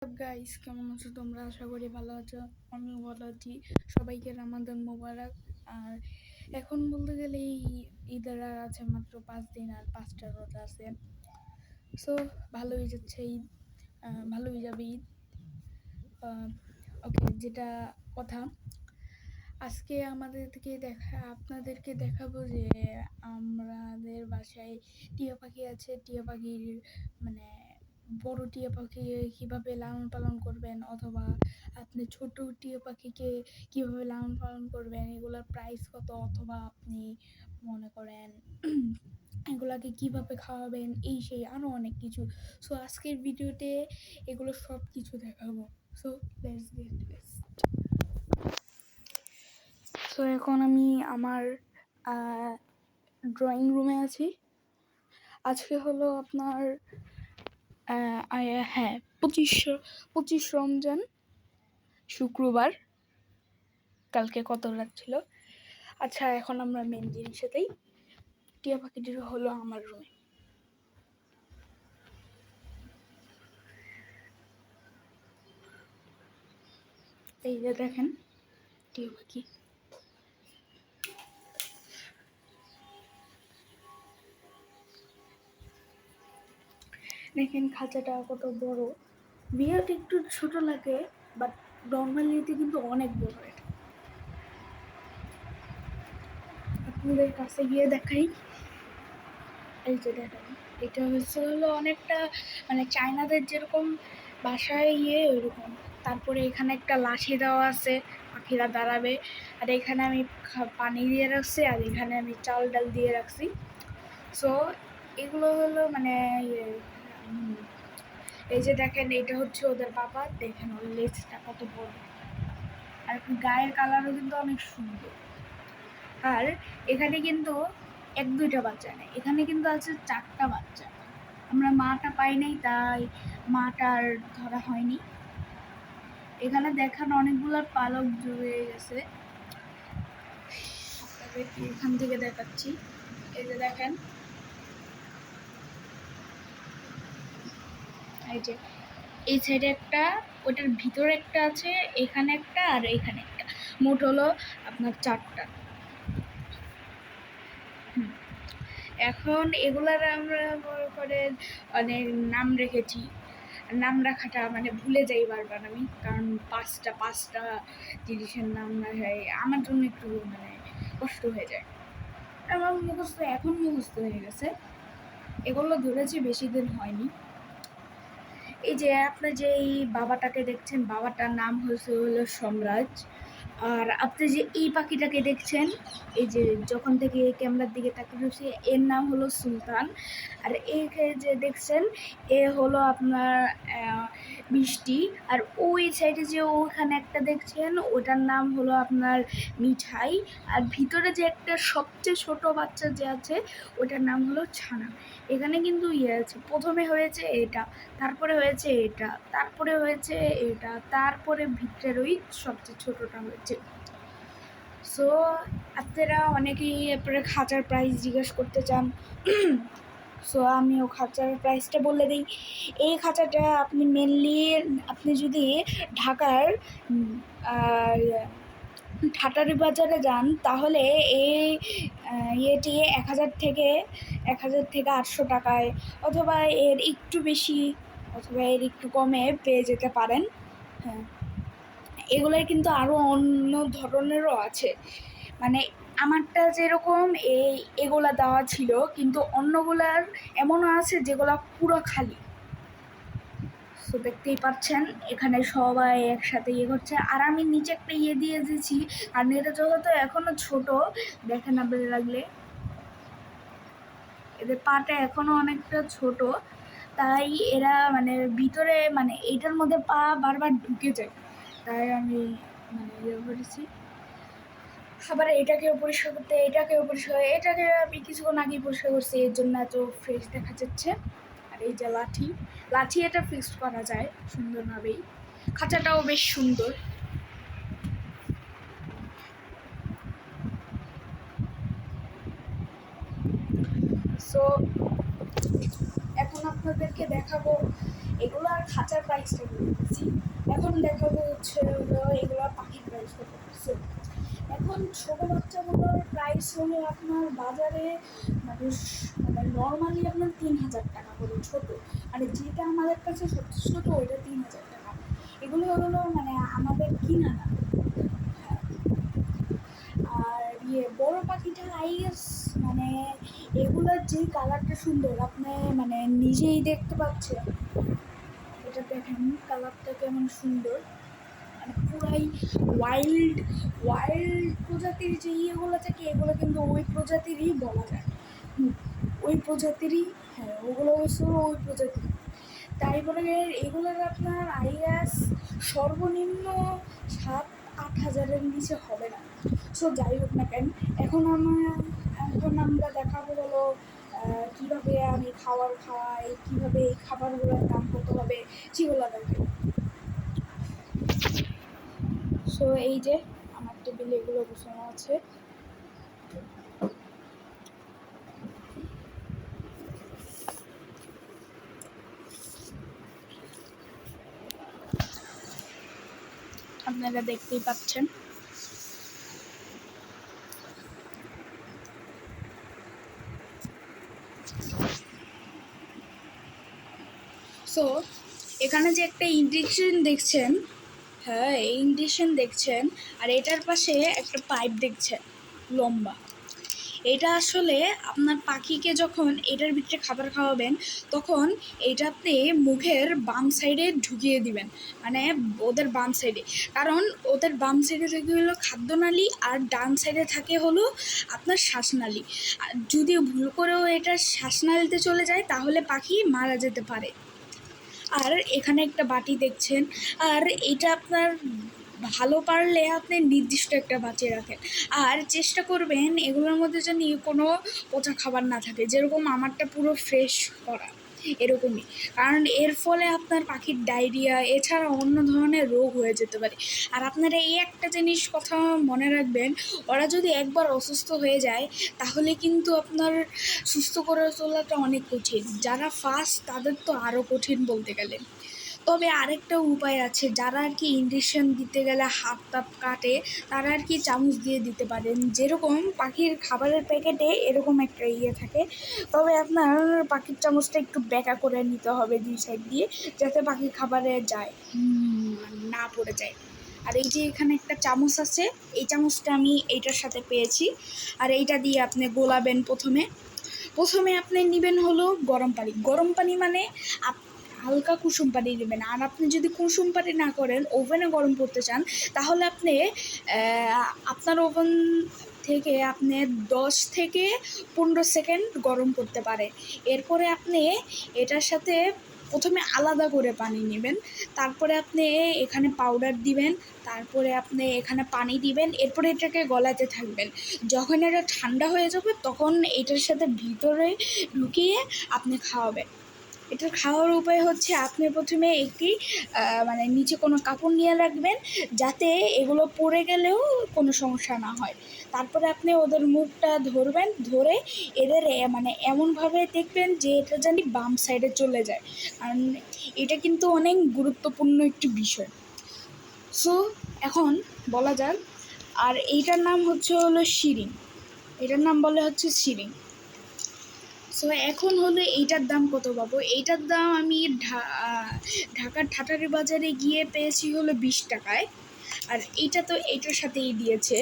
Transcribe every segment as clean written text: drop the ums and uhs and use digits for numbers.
Guys, কেমন আছো তোমরা? আশা করি ভালো আছো। আমিও ভালো আছি। সবাইকে রামাদান মোবারক। আর এখন বলতে গেলে এই ঈদের আর আছে মাত্র 5 দিন, আর 5টা রোজা আছে। সো ভালোই যাচ্ছে ঈদ, ভালোই যাবে ঈদ। ওকে, যেটা কথা, আজকে আপনাদেরকে দেখাবো যে আমাদের বাসায় টিয়া পাখি আছে। টিয়া পাখির মানে বড় টিয়া পাখি কিভাবে লালন পালন করবেন, অথবা আপনি ছোট টিয়া পাখিকে কিভাবে লালন পালন করবেন, এগুলোর প্রাইস কত, অথবা আপনি মনে করেন এগুলাকে কিভাবে খাওয়াবেন, এই সেই আরও অনেক কিছু। সো আজকের ভিডিওতে এগুলো সব কিছু দেখাবো। So let's get started. So এখন আমি আমার ড্রয়িং রুমে আছি। আজকে হলো আপনার হ্যাঁ, 25 রমজান, শুক্রবার। কালকে কত রাত ছিল। আচ্ছা, এখন আমরা মেন জিনিসেতেই। টিয়া পাখিটির হলো আমার রুমে। এই যে দেখেন টিয়া পাখি। দেখেন খাঁচাটা কত বড়। ভিডিওটা একটু ছোট লাগে, বাট নর্মালিতে কিন্তু অনেক বড়। এটা আপনাদের কাছে গিয়ে দেখাই। এই যে দেখেন, এটা হলো অনেকটা মানে চায়নাদের যেরকম বাসায় ওইরকম। তারপরে এখানে একটা লাঠি দেওয়া আছে, পাখিরা দাঁড়াবে। আর এখানে আমি পানি দিয়ে রাখছি, আর এখানে আমি চাল ডাল দিয়ে রাখছি। সো এগুলো হলো মানে এই যে দেখেন, এটা হচ্ছে ওদের বাবা। দেখেন ওর লেজটা কত বড়, আর গায়ের কালারও কিন্তু অনেক সুন্দর। আর এখানে কিন্তু 1-2টা বাচ্চা নেই, এখানে কিন্তু আছে 4টা বাচ্চা। আমরা মাটা পাই নাই, তাই মাটার ধরা হয়নি। এখানে দেখান অনেকগুলো পালক জুড়ে গেছে। আপনাদেরকে এখান থেকে দেখাচ্ছি। এই যে দেখেন, এই যে এই সাইডে একটা, ওটার ভিতরে একটা আছে, এখানে একটা, আর এখানে একটা। মোট হলো আপনার 4টা। এখন এগুলার আমরা মনে করেন অনেক নাম রেখেছি। নাম রাখাটা মানে ভুলে যাই বারবার আমি, কারণ পাঁচটা জিনিসের নাম না হয় আমার জন্য একটু মানে কষ্ট হয়ে যায়। আমার এখন মুখস্থ হয়ে গেছে। এগুলো ধরেছি বেশি দিন হয়নি। এই যে আপনার যে এই বাবাটাকে দেখছেন, বাবাটার নাম হলো সম্রাজ। আর আপনি যে এই পাখিটাকে দেখছেন, এই যে যখন থেকে ক্যামেরার দিকে তাকিয়ে রয়েছে, এর নাম হলো সুলতান। আর একে যে দেখছেন, এ হলো আপনার মিষ্টি। আর ওই সাইডে যে ওখানে একটা দেখছেন, ওটার নাম হলো আপনার মিঠাই। আর ভিতরে যে একটা সবচেয়ে ছোট বাচ্চা যে আছে, ওটার নাম হলো ছানা। এখানে কিন্তু আছে, প্রথমে হয়েছে এটা, তারপরে হয়েছে এটা, তারপরে হয়েছে এটা, তারপরে ভিতরের ওই সবচেয়ে ছোটটা হয়েছে। সো আপনারা অনেকেই এরপরে খাঁচার প্রাইস জিজ্ঞেস করতে চান। সো আমিও খাঁচার প্রাইসটা বলে দিই। এই খাঁচাটা আপনি মেনলি আপনি যদি ঢাকার ঠাটারি বাজারে যান, তাহলে এই ইয়েটি 1,000 থেকে 800 টাকায়, অথবা এর একটু বেশি, অথবা এর একটু কমে পেয়ে যেতে পারেন। হ্যাঁ, এগুলোর কিন্তু আরও অন্য ধরনেরও আছে। মানে আমারটা যেরকম এগুলা দেওয়া ছিল, কিন্তু অন্যগুলার এমনও আছে যেগুলো পুরো খালি। তো দেখতেই পাচ্ছেন এখানে সবাই একসাথে করছে। আর আমি নিচে একটা দিয়ে দিয়েছি, আর এটা যেহেতু এখনো ছোট, দেখেন আপনাদের লাগলে এদের পাটা এখনো অনেকটা ছোট, তাই এরা মানে ভিতরে মানে এইটার মধ্যে পা বারবার ঢুকে যায়। তাই আমি মানে করেছি। আবার এটাকেও পরিষ্কার করতে, এটাকে আমি কিছুক্ষণ আগেই পরিষ্কার করছি, এর জন্য এত ফ্রেশ দেখা যাচ্ছে। আর এই যে লাঠি এটা ফিক্সড করা যায় সুন্দরভাবেই। খাঁচাটাও বেশ সুন্দর। সো এখন আপনাদেরকে দেখাবো এগুলোর খাঁচার প্রাইসটা বলতেছি। এখন দেখাবো হচ্ছে এগুলো পাখির প্রাইস কত। এখন ছোটো বাচ্চাগুলোর প্রাইস হলো আপনার বাজারে মানে মানে নর্মালি আপনার 3,000 টাকা করে ছোটো, মানে যেটা আমাদের কাছে সবচেয়ে ছোটো ওইটা 3,000 টাকা। এগুলো হলো মানে আমাদের কিনা না। হ্যাঁ, আর বড় পাখিটা আই গেস মানে এগুলোর যেই কালারটা সুন্দর আপনি মানে নিজেই দেখতে পাচ্ছেন। এটা দেখেন কালারটা কেমন সুন্দর, মানে পুরাই ওয়াইল্ড প্রজাতির যে ইয়েগুলো থাকে এগুলো কিন্তু ওই প্রজাতিরই বলা যায়। ওই প্রজাতিরই, হ্যাঁ ওগুলো হচ্ছে ওই প্রজাতির। তাই বলে এগুলোর আপনার আইয়াস সর্বনিম্ন 7-8 হাজারের নিচে হবে না। সো যাই হোক না কেন, এখন আমরা দেখাবো হলো কীভাবে আমি খাবার খাওয়াই, কীভাবে এই খাবারগুলোর দাম কত হবে সেগুলো দেখে। সো এই যে আমার টেবিলে এগুলো বসানো আছে। আপনারা দেখতেই পাচ্ছেন। সো এখানে যে একটা ইন্ডেকশন দেখছেন, হ্যাঁ এই ইন্ডেকশন দেখছেন, আর এটার পাশে একটা পাইপ দেখছেন লম্বা। এটা আসলে আপনার পাখিকে যখন এটার ভিতরে খাবার খাওয়াবেন তখন এটা আপনি মুখের বাম সাইডে ঢুকিয়ে দিবেন, মানে ওদের বাম সাইডে, কারণ ওদের বাম সাইডে থাকে হলো খাদ্যনালী আর ডান সাইডে থাকে হলো আপনার শ্বাসনালী। যদি ভুল করেও এটা শ্বাসনালীতে চলে যায় তাহলে পাখি মারা যেতে পারে। আর এখানে একটা বাটি দেখছেন, আর এটা আপনার ভালো পারলে আপনি নির্দিষ্ট একটা বাঁচিয়ে রাখেন, আর চেষ্টা করবেন এগুলোর মধ্যে যেন কোনো পচা খাবার না থাকে, যেরকম আমারটা পুরো ফ্রেশ করা এরকমই, কারণ এর ফলে আপনার পাখির ডায়রিয়া এছাড়া অন্য ধরনের রোগ হয়ে যেতে পারে। আর আপনারা এই একটা জিনিস কথা মনে রাখবেন, ওরা যদি একবার অসুস্থ হয়ে যায় তাহলে কিন্তু আপনার সুস্থ করে তোলাটা অনেক কঠিন। যারা ফার্স্ট তাদের তো আরও কঠিন বলতে গেলে। তবে আরেকটা উপায় আছে, যারা আর কি ইঞ্জেকশন দিতে গেলে হাত তাপ কাটে তারা আর কি চামচ দিয়ে দিতে পারেন, যেরকম পাখির খাবারের প্যাকেটে এরকম একটা ইয়ে থাকে। তবে আপনার পাখির চামচটা একটু বেঁকা করে নিতে হবে 2 সাইড দিয়ে, যাতে পাখি খাবারে যায় না পড়ে যায়। আর এই যে এখানে একটা চামচ আছে, এই চামচটা আমি এইটার সাথে পেয়েছি। আর এইটা দিয়ে আপনি গোলাবেন। প্রথমে আপনি নেবেন হলো গরম পানি মানে হালকা কুসুম পানি নেবেন। আর আপনি যদি কুসুম পানি না করেন, ওভেনে গরম করতে চান, তাহলে আপনি আপনার ওভেন থেকে আপনি 10 থেকে 15 সেকেন্ড গরম করতে পারে। এরপরে আপনি এটার সাথে প্রথমে আলাদা করে পানি নেবেন, তারপরে আপনি এখানে পাউডার দিবেন, তারপরে আপনি এখানে পানি দিবেন, এরপরে এটাকে গলাতে থাকবেন। যখন এটা ঠান্ডা হয়ে যাবে তখন এটার সাথে ভিতরে ঢুকিয়ে আপনি খাওয়াবেন। এটার খাওয়ার উপায় হচ্ছে আপনি প্রথমে একটি মানে নিচে কোনো কাপড় নিয়ে রাখবেন, যাতে এগুলো পড়ে গেলেও কোনো সমস্যা না হয়। তারপরে আপনি ওদের মুখটা ধরবেন, ধরে এদের মানে এমনভাবে দেখবেন যে এটা জানি বাম সাইডে চলে যায়, কারণ এটা কিন্তু অনেক গুরুত্বপূর্ণ একটি বিষয়। সো এখন বলা যাক, আর এইটার নাম হচ্ছে হলো শিরিং, এটার নাম বলে হচ্ছে শিরিং। সো এখন হলো এইটার দাম কত পাবো। এইটার দাম আমি ঢাকার ঠাটারি বাজারে গিয়ে পেয়েছি হলো 20 টাকায়, আর এইটা তো এইটার সাথেই দিয়েছে।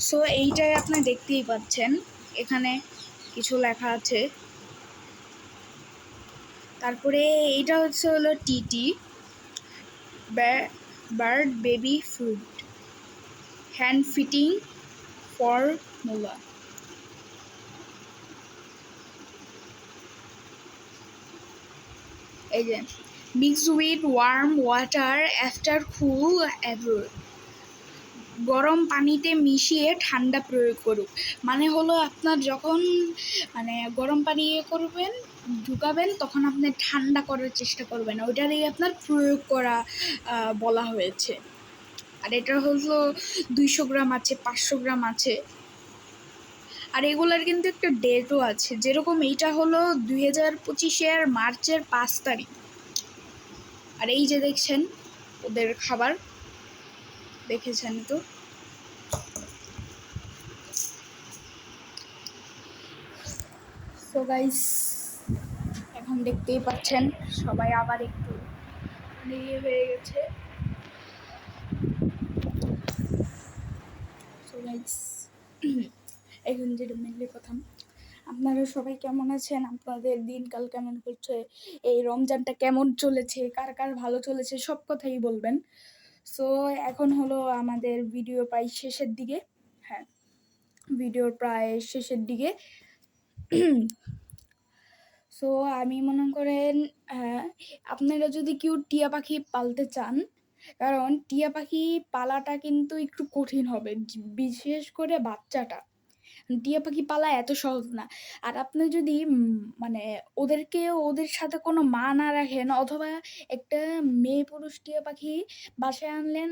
সো এইটাই আপনি দেখতেই পাচ্ছেন, এখানে কিছু লেখা আছে। তারপরে এইটা হচ্ছে হলো TT bird baby food hand fitting formula. এই যে mix with worm water after cool avoid, গরম পানিতে মিশিয়ে ঠান্ডা প্রয়োগ করুক। মানে হলো আপনার যখন মানে গরম পানি করবেন ঢুকাবেন তখন আপনি ঠান্ডা করার চেষ্টা করবেন, ওইটারই আপনার প্রয়োগ করা বলা হয়েছে। আর এটা হলো 200 গ্রাম আছে, 500 গ্রাম আছে। আর এগুলার কিন্তু একটা ডেটও আছে, যেরকম এইটা হলো 2025 মার্চের 5 তারিখ। আর এই যে দেখছেন ওদের খাবার, দেখেছেন তো। সো গাইস, এখন দেখতেই পাচ্ছেন সবাই আবার একটু ইয়ে হয়ে গেছে। সো গাইস, এখন যেটা মেনলি কথা, আপনারা সবাই কেমন আছেন? আপনাদের দিনকাল কেমন করছে? এই রমজানটা কেমন চলেছে? কার কার ভালো চলেছে? সব কথাই বলবেন। সো এখন হলো আমাদের ভিডিও প্রায় শেষের দিকে। হ্যাঁ, ভিডিওর প্রায় শেষের দিকে। সো আমি মনে করেন আপনারা যদি কেউ টিয়া পাখি পালতে চান, কারণ টিয়া পাখি পালাটা কিন্তু একটু কঠিন হবে, বিশেষ করে বাচ্চাটা। টিয়া পাখি পালা এত সহজ না। আর আপনি যদি মানে ওদের সাথে কোনো মা না রাখেন, অথবা একটা মেয়ে পুরুষ টিয়া পাখি বাসায় আনলেন,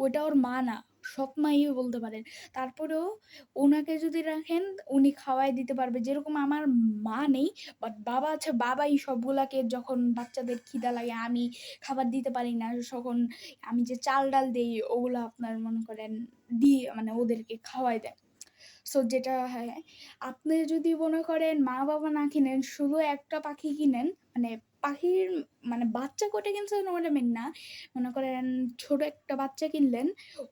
ওটা ওর মা না, সৎ মাইও বলতে পারেন। তারপরেও ওনাকে যদি রাখেন, উনি খাওয়াই দিতে পারবে। যেরকম আমার মা নেই, বাট বাবা আছে, বাবাই সবগুলাকে, যখন বাচ্চাদের খিদা লাগে আমি খাবার দিতে পারি না, তখন আমি যে চাল ডাল দিই ওগুলো আপনার মনে করেন দিয়ে মানে ওদেরকে খাওয়াই দেয়। সো যেটা হয়, আপনি যদি মনে করেন মা বাবা না কিনেন, শুধু একটা পাখি কিনেন, মানে পাখির মানে বাচ্চা কোটে কিনছেন ওটা মেন না, মনে করেন ছোট একটা বাচ্চা কিনলেন,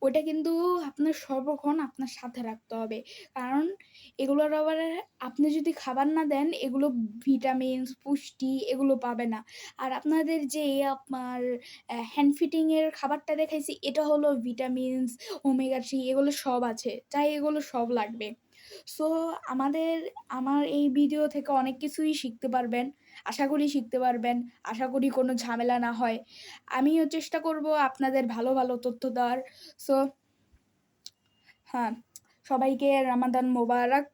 ওটা কিন্তু আপনার সর্বক্ষণ আপনার সাথে রাখতে হবে। কারণ এগুলোর আবার আপনি যদি খাবার না দেন, এগুলো ভিটামিনস, পুষ্টি এগুলো পাবে না। আর আপনাদের যে আপনার হ্যান্ড ফিটিংয়ের খাবারটা দেখাইছি, এটা হলো ভিটামিনস, ওমেগা 3 এগুলো সব আছে, তাই এগুলো সব লাগবে। সো আমার এই ভিডিও থেকে অনেক কিছুই শিখতে পারবেন, আশা করি শিখতে পারবেন, আশা করি কোনো ঝামেলা না হয়। আমিও চেষ্টা করব আপনাদের ভালো ভালো তথ্য দেওয়ার। সো হ্যাঁ, সবাইকে রমাদান মোবারক।